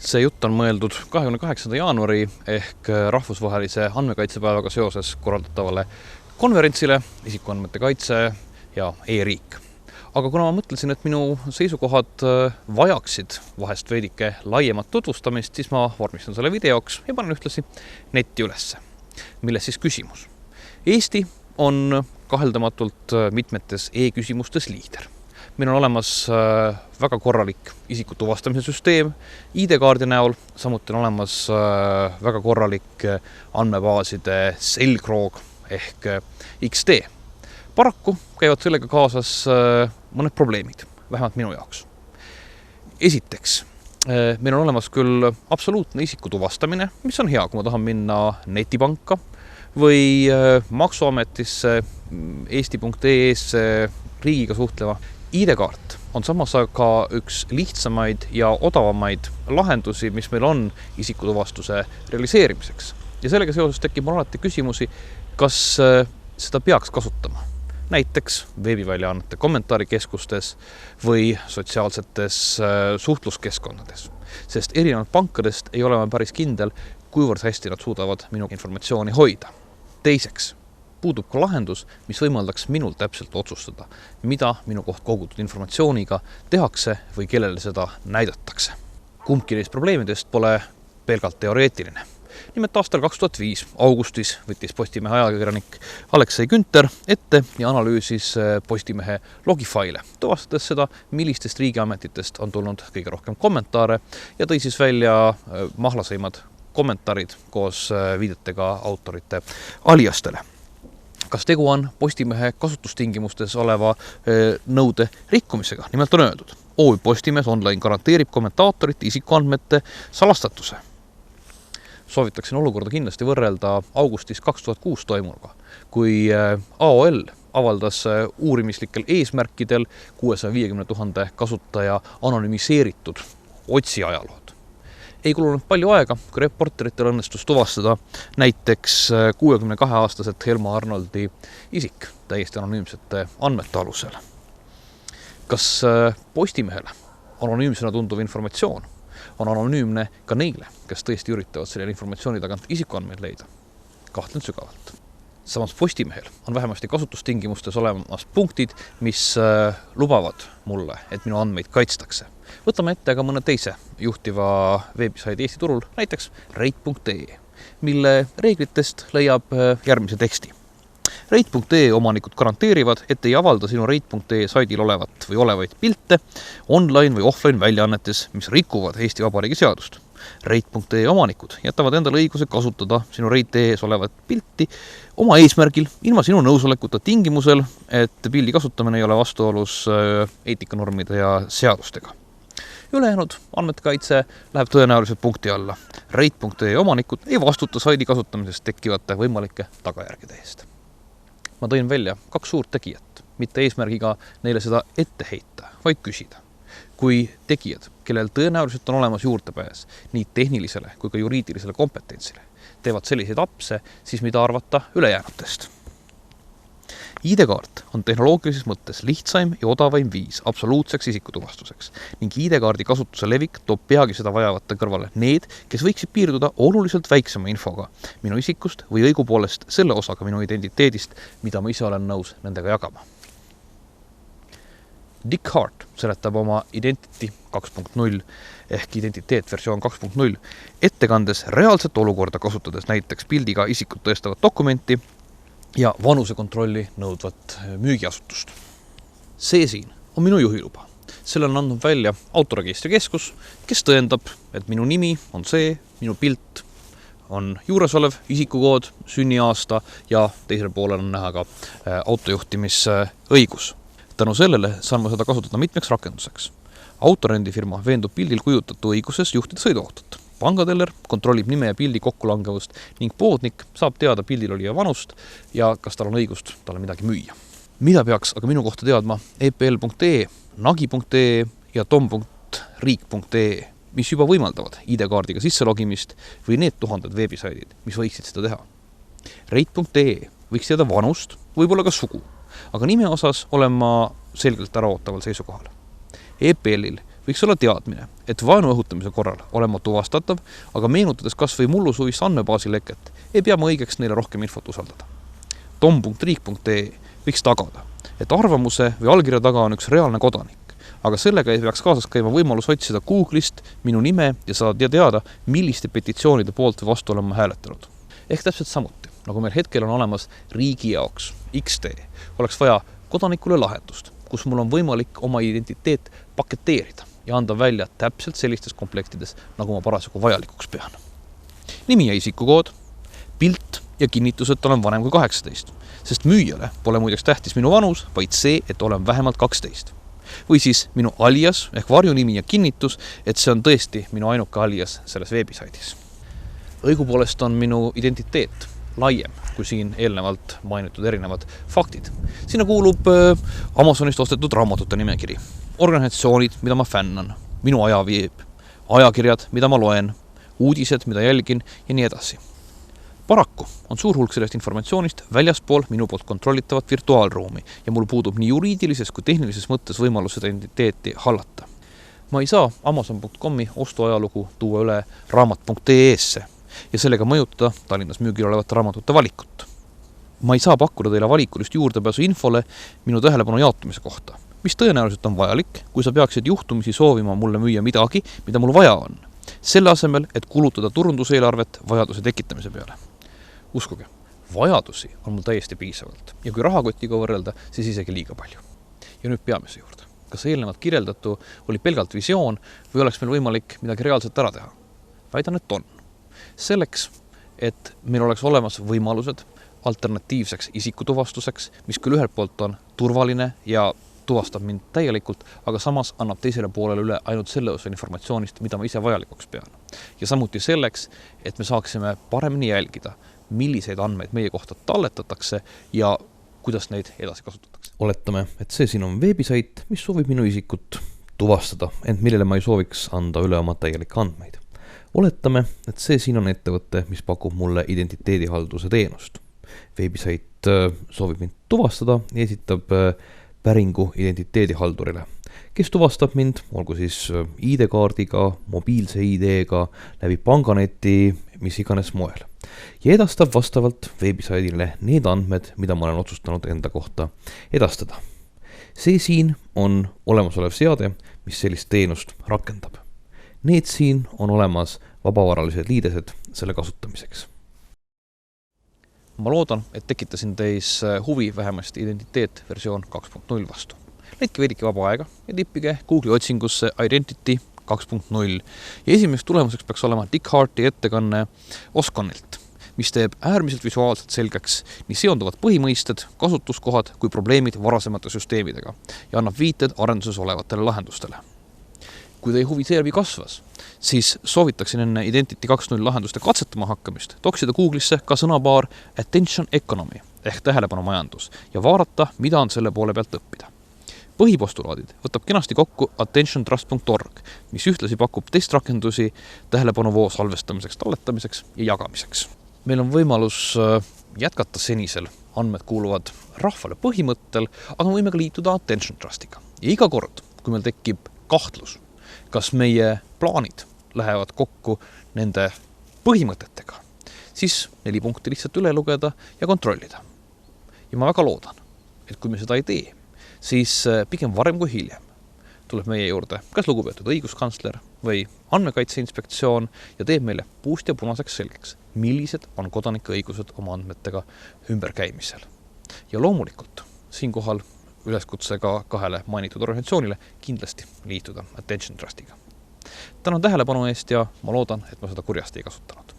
See jutt on mõeldud 28. jaanuari ehk rahvusvahelise andmekaitsepäevaga seoses korraldatavale konverentsile isikuandmete kaitse ja e-riik. Aga kuna ma mõtlesin, et minu seisukohad vajaksid vahest veidike laiemat tutvustamist, siis ma vormistan selle videoks ja panen ühtlasi netti ülesse. Milles siis küsimus? Eesti on kaheldamatult mitmetes e-küsimustes liider. Meil on olemas väga korralik isiku tuvastamise süsteem ID-kaardi näol, samuti on olemas väga korralik andmebaaside selgroog ehk XD. Paraku käivad sellega kaasas mõned probleemid, vähemalt minu jaoks. Esiteks, meil on olemas küll absoluutne isiku tuvastamine, mis on hea, kui ma tahan minna netipanka või maksuametisse, eesti.ee-sse riigiga suhtleva. ID-kaart on samas aga üks lihtsamaid ja odavamaid lahendusi, mis meil on isikutuvastuse realiseerimiseks. Ja sellega seoses tekib mul alati küsimusi, kas seda peaks kasutama. Näiteks veebiväljaannete kommentaarikeskustes või sotsiaalsetes suhtluskeskkondades. Sest erinevalt pankadest ei ole ma päris kindel, kuivõrd hästi nad suudavad minu informatsiooni hoida. Teiseks, puudub ka lahendus, mis võimaldaks minul täpselt otsustada, mida minu koht kogutud informatsiooniga tehakse või kellele seda näidatakse. Kumbki neist probleemidest pole pelgalt teoreetiline. Nimelt aastal 2005 augustis võttis Postimehe ajakirjanik Aleksei Günter ette ja analüüsis Postimehe logifaile, tuvastades seda, millistest riigiametitest on tulnud kõige rohkem kommentaare ja tõi siis välja mahlaseimad kommentaarid koos viidetega autorite aliastele. Kas tegu on Postimehe kasutustingimustes oleva nõude rikkumisega? Nimelt on öeldud, OÜ Postimees online garanteerib kommentaatorite isikuandmete salastatuse. Soovitaksin olukorda kindlasti võrrelda augustis 2006 toimunuga, kui AOL avaldas uurimislikel eesmärkidel 650 000 kasutaja anonüümiseeritud otsiajalood. Ei kulunud palju aega, kui reporteritel õnnestus tuvastada näiteks 62-aastaselt Helma Arnoldi isik täiesti anonüümsete andmete alusel. Kas Postimehele anonüümsena tunduv informatsioon on anonüümne ka neile, kes tõesti üritavad selle informatsiooni tagant isikuandmeid leida? Kahtlen sügavalt. Samas Postimehel on vähemasti kasutustingimustes olemas punktid, mis lubavad mulle, et minu andmeid kaitstakse. Võtame ette aga mõne teise juhtiva veebisaidi Eesti turul, näiteks reit.ee, mille reeglitest leiab järgmise teksti. Reit.ee omanikud garanteerivad, et ei avalda sinu reit.ee saidil olevat või olevaid pilte online või offline väljaannetes, mis rikuvad Eesti Vabariigi seadust. Reit.ee omanikud jätavad endale õiguse kasutada sinu reit.ee-s olevat pilti oma eesmärgil ilma sinu nõusolekuta tingimusel, et pildi kasutamine ei ole vastuolus eetikanormide ja seadustega. Ülejäänud andmekaitse läheb tõenäoliselt punkti alla. Reit.ee omanikud ei vastuta saidi kasutamisest tekkivate võimalike tagajärgede eest. Ma tõin välja 2 suurt tegijat, mitte eesmärgiga neile seda ette heita, vaid küsida. Kui tegijad, kellel tõenäoliselt on olemas juurdepääs nii tehnilisele kui ka juriidilisele kompetentsile, teevad selliseid apse, siis mida arvata ülejäänutest. ID-kaart on tehnoloogilises mõttes lihtsaim ja odavaim viis absoluutseks isikutuvastuseks ning ID-kaardi kasutuse levik toob peagi seda vajavate kõrvale need, kes võiksid piirduda oluliselt väiksema infoga minu isikust või õigupoolest selle osaga minu identiteedist, mida ma ise olen nõus nendega jagama. Dick Hart seletab oma Identity 2.0 ehk identiteet versioon 2.0 ettekandes reaalset olukorda kasutades näiteks pildiga isikut tõestavat dokumenti ja vanusekontrolli nõudvat müügiasutust. See siin on minu juhiluba. Selle on andnud välja autoregistrikeskus, kes tõendab, et minu nimi on see, minu pilt on juuresolev, isikukood, sünniaasta ja teisel poolel on näha ka autojuhtimisõigus. Tänu sellele saan ma seda kasutada mitmeks rakenduseks. Autorendifirma veendub pildil kujutatu õiguses juhtida sõiduautot. Pangateller kontrollib nime ja pildi kokkulangevust ning poodnik saab teada pildil olija vanust ja kas tal on õigust talle midagi müüa. Mida peaks aga minu kohta teadma epl.ee, nagi.ee ja tom.riik.ee, mis juba võimaldavad ID-kaardiga sisselogimist või need tuhanded veebisaidid, mis võiksid seda teha. Reit.ee võiks teada vanust, võib-olla ka sugu, aga nime osas olen ma selgelt äraootaval seisukohal. EPL-il võiks olla teadmine, et vaenu õhutamise korral olen ma tuvastatav, aga meenutades kas või mullusuvist andmebaasi leket, ei pea ma õigeks neile rohkem infot usaldada. tom.riik.ee võiks tagada, et arvamuse või allkirja taga on üks reaalne kodanik, aga sellega ei peaks kaasas käima võimalus otsida Google'ist minu nime ja saada teada, milliste petitsioonide poolt või vastu olen ma hääletanud. Ehk täpselt samuti, nagu meil hetkel on olemas riigi jaoks X-tee, oleks vaja kodanikule lahendust, kus mul on võimalik oma identiteet paketeerida ja anda välja täpselt sellistes komplektides, nagu ma parasjagu vajalikuks pean. Nimi ja isikukood, pilt ja kinnitus, et olen vanem kui 18, sest müüjale pole muideks tähtis minu vanus, vaid see, et olen vähemalt 12. Või siis minu alias ehk varjunimi ja kinnitus, et see on tõesti minu ainuke alias selles veebisaidis. Õigupoolest on minu identiteet laiem kui siin eelnevalt mainitud erinevad faktid. Sinna kuulub Amazonist ostetud raamatute nimekiri, organisatsioonid, mida ma fännan, minu ajaviib, ajakirjad, mida ma loen, uudised, mida jälgin ja nii edasi. Paraku on suur hulk sellest informatsioonist väljaspool minu poolt kontrollitavat virtuaalruumi ja mul puudub nii juriidilises kui tehnilises mõttes võimalus seda identiteeti hallata. Ma ei saa Amazon.comi ostuajalugu tuua üle raamat.ee-sse ja sellega mõjutada Tallinnas müügil olevate raamatute valikut. Ma ei saa pakkuda teile valikulist juurdepääsu infole minu tähelepanu jaotumise kohta, mis tõenäoliselt on vajalik, kui sa peaksid juhtumisi soovima mulle müüa midagi, mida mul vaja on, selle asemel, et kulutada turunduseelarvet vajaduse tekitamise peale. Uskuge, vajadusi on mul täiesti piisavalt ja kui rahakotiga võrrelda, siis isegi liiga palju. Ja nüüd peamise juurde. Kas eelnevalt kirjeldatu oli pelgalt visioon või oleks meil võimalik midagi reaalselt ära teha? Väidan, et on. Selleks, et meil oleks olemas võimalused alternatiivseks isikutuvastuseks, mis küll ühelt poolt on turvaline ja tuvastab mind täielikult, aga samas annab teisele poolele üle ainult selle osa informatsioonist, mida ma ise vajalikuks pean. Ja samuti selleks, et me saaksime paremini jälgida, milliseid andmeid meie kohta talletatakse ja kuidas neid edasi kasutatakse. Oletame, et see siin on veebisait, mis soovib minu isikut tuvastada, ent millele ma ei sooviks anda üle oma täielikke andmeid. Oletame, et see siin on ettevõte, mis pakub mulle identiteedihalduse teenust. Veebisait soovib mind tuvastada ja esitab päringu identiteedihaldurile, kes tuvastab mind, olgu siis ID-kaardiga, mobiilse ID-ga, läbi panganeti, mis iganes moel. Ja edastab vastavalt veebisaidile need andmed, mida ma olen otsustanud enda kohta edastada. See siin on olemasolev seade, mis sellist teenust rakendab. Need siin on olemas vabavaralised liidesed selle kasutamiseks. Ma loodan, et tekitasin teis huvi vähemasti identiteet versioon 2.0 vastu. Leidke veidike vaba aega ja tippige Google'i otsingusse Identity 2.0 ja esimeseks tulemuseks peaks olema Dick Harti ettekanne Osconilt, mis teeb äärmiselt visuaalselt selgeks nii seonduvad põhimõisted, kasutuskohad kui probleemid varasemate süsteemidega ja annab viited arenduses olevatele lahendustele. Kui teie huvi seeläbi kasvas, siis soovitaksin enne Identity 2.0 lahenduste katsetama hakkamist toksida Google'isse ka sõnapaar Attention Economy ehk tähelepanumajandus ja vaadata, mida on selle poole pealt õppida. Põhipostulaadid võtab kenasti kokku attentiontrust.org, mis ühtlasi pakub testrakendusi tähelepanuvoo salvestamiseks, talletamiseks ja jagamiseks. Meil on võimalus jätkata senisel andmed kuuluvad rahvale põhimõttel, aga võime ka liituda Attention Trustiga. Ja iga kord, kui meil tekib kahtlus, kas meie plaanid lähevad kokku nende põhimõtetega, siis 4 punkti lihtsalt üle lugeda ja kontrollida. Ja ma väga loodan, et kui me seda ei tee, siis pigem varem kui hiljem tuleb meie juurde kas lugupeetud õiguskantsler või andmekaitse inspektsioon ja teeb meile puust ja punaseks selgeks, millised on kodanike õigused oma andmetega ümberkäimisel. Ja loomulikult siinkohal üleskutse ka 2 mainitud organisatsioonile kindlasti liituda Attention Trustiga. Tänan tähelepanu eest ja ma loodan, et ma seda kurjasti ei kasutanud.